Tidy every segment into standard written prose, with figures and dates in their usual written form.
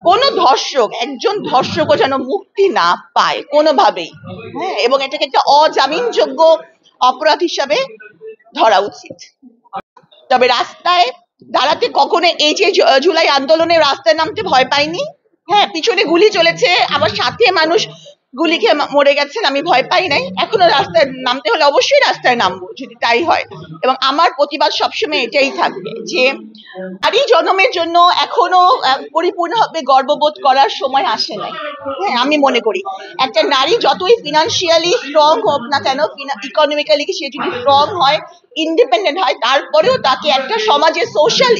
কোন ধর্ষক, একজন ধর্ষকও যেন মুক্তি না পায় কোনোভাবেই। হ্যাঁ, এবং এটাকে একটা অজামিনযোগ্য অপরাধ হিসাবে ধরা উচিত। তবে রাস্তায় দাঁড়াতে কখনো, এই যে জুলাই আন্দোলনে রাস্তায় নামতে ভয় পাইনি। হ্যাঁ, পিছনে গুলি চলেছে, আমার সাথে মানুষ গুলি খেয়ে মরে গেছেন, আমি ভয় পাই নাই। এখনো রাস্তায় নামতে হলে অবশ্যই রাস্তায় নামবো যদি তাই হয়। এবং আমার প্রতিবাদ সবসময় এটাই থাকবে যে নারী জন্মের জন্য এখনো পরিপূর্ণভাবে গর্ববোধ করার সময় আসে নাই। হ্যাঁ, আমি মনে করি একটা নারী যতই ফিনান্সিয়ালি স্ট্রং হোক না কেন, ইকোনমিক্যালি সে যদি স্ট্রং হয়, ইন্ডিপেন্ডেন্ট হয়, তারপরেও তাকে একটা সমাজের সোশ্যাল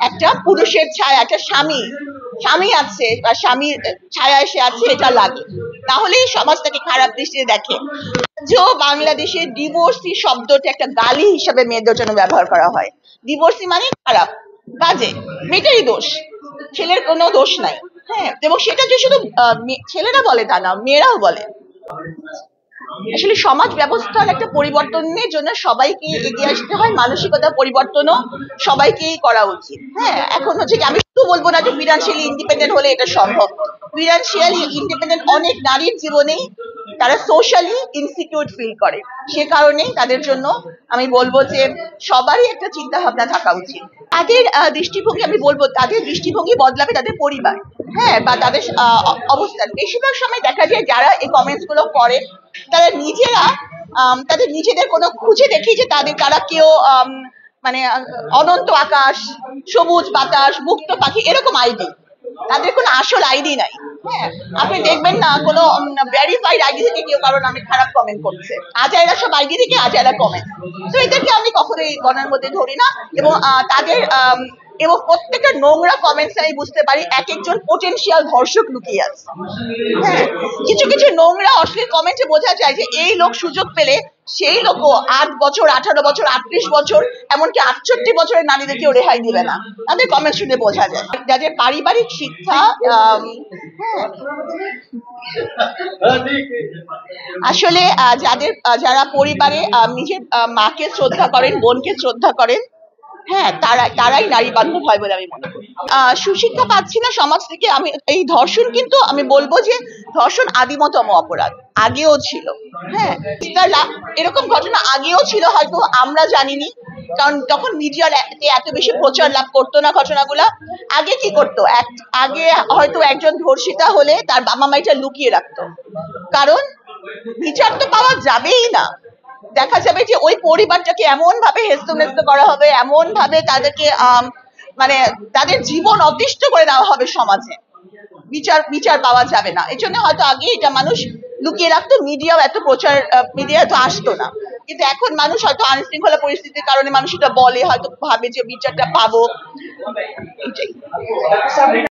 একটা পুরুষের ছায়া, একটা স্বামী আছে বা স্বামীর ছায়ায় সে আছে, এটা লাগে। তাহলেই সমাজ তাকে খারাপ দৃষ্টিতে দেখে। বাংলাদেশে ডিভোর্সি শব্দটা একটা গালি হিসাবে মেয়েদের জন্য ব্যবহার করা হয়। ডিভোর্সি মানে খারাপ, বাজে, মেয়েটারই দোষ, ছেলের কোনো দোষ নাই। হ্যাঁ, এবং সেটা যে শুধু ছেলেরা বলে তা না, মেয়েরাও বলে। আসলে সমাজ ব্যবস্থার একটা পরিবর্তনের জন্য সবাইকে এগিয়ে আসতে হয়, মানসিকতা পরিবর্তনও সবাইকেই করা উচিত। হ্যাঁ, এখন হচ্ছে কি, আমি শুধু বলবো না যে ফিনান্সিয়ালি ইন্ডিপেন্ডেন্ট হলে এটা সম্ভব। ফিনান্সিয়ালি ইন্ডিপেন্ডেন্ট অনেক নারীর জীবনেই তারা সোশ্যালি ইনসিকিউর ফিল করে, সে কারণেই তাদের জন্য আমি বলবো যে সবারই একটা চিন্তা ভাবনা থাকা উচিত। তাদের দৃষ্টিভঙ্গি, আমি বলবো তাদের দৃষ্টিভঙ্গি বদলাবে তাদের পরিবার, হ্যাঁ, বা তাদের অবস্থান। বেশিরভাগ সময় দেখা যায় যারা এই কমেন্টস গুলো করে তারা নিজেরা তাদের নিজেদের কোনো খুঁজে দেখি যে তারা কেউ মানে অনন্ত আকাশ, সবুজ বাতাস, মুক্ত পাখি, এরকম আইডি, তাদের কোনো আসল আইডি নাই। হ্যাঁ, আপনি দেখবেন না কোনো ভেরিফাইড আইডি থেকে কেউ কারোর নামে খারাপ কমেন্ট করছে, আজাইরা সব আইডি থেকে আজাইরা কমেন্ট। তো এদেরকে আমি কখনোই গণের মধ্যে ধরি না, এবং তাদের এবং প্রত্যেকটা নোংরা কমেন্টস আমি বুঝতে পারি এক একজন পোটেনশিয়াল ধর্ষক লুকিয়ে আছে। হ্যাঁ, কিছু কিছু নোংরা অশ্লীল কমেন্টে বোঝা যায় যে এই লোক সুযোগ পেলে সেই লোকও 8 বছর, 18 বছর, 38 বছর, এমনকি 68 বছরের নারীদেরকেও রেহাই দিবে না। তাদের কমেন্ট শুনে বোঝা যায়। যাদের পারিবারিক শিক্ষা, আসলে যারা পরিবারে নিজের মাকে শ্রদ্ধা করেন, বোনকে শ্রদ্ধা করেন, হ্যাঁ, তারাই নারী বান্ধব হয় বলে আমি মনে করি। সুশিক্ষা পাচ্ছি না সমাজ থেকে। আমি এই ধর্ষণ, কিন্তু আমি বলবো যে ধর্ষণ আদিমতম অপরাধ, আগেও ছিল। হ্যাঁ, এরকম ঘটনা আগেও ছিল, হয়তো আমরা জানিনি, কারণ তখন মিডিয়ার এত বেশি প্রচার লাভ করতো না ঘটনাগুলা। আগে কি করতো, আগে হয়তো একজন ধর্ষিতা হলে তার বাবা মা এটা লুকিয়ে রাখতো, কারণ বিচার তো পাওয়া যাবেই না। দেখা যাবে যে ওই পরিবারটাকে এমন ভাবে হেস্তনেস্ত করা হবে, এমন ভাবে তাদেরকে মানে তাদের জীবন অতিষ্ঠ করে দেওয়া হবে সমাজে, বিচার পাওয়া যাবে না। এই জন্য হয়তো আগে এটা মানুষ লুকিয়ে রাখতো, মিডিয়া এত আসতো না। কিন্তু এখন মানুষ হয়তো আইনশৃঙ্খলা পরিস্থিতির কারণে মানুষ এটা বলে, হয়তো ভাবে যে বিচারটা পাবো, এটাই।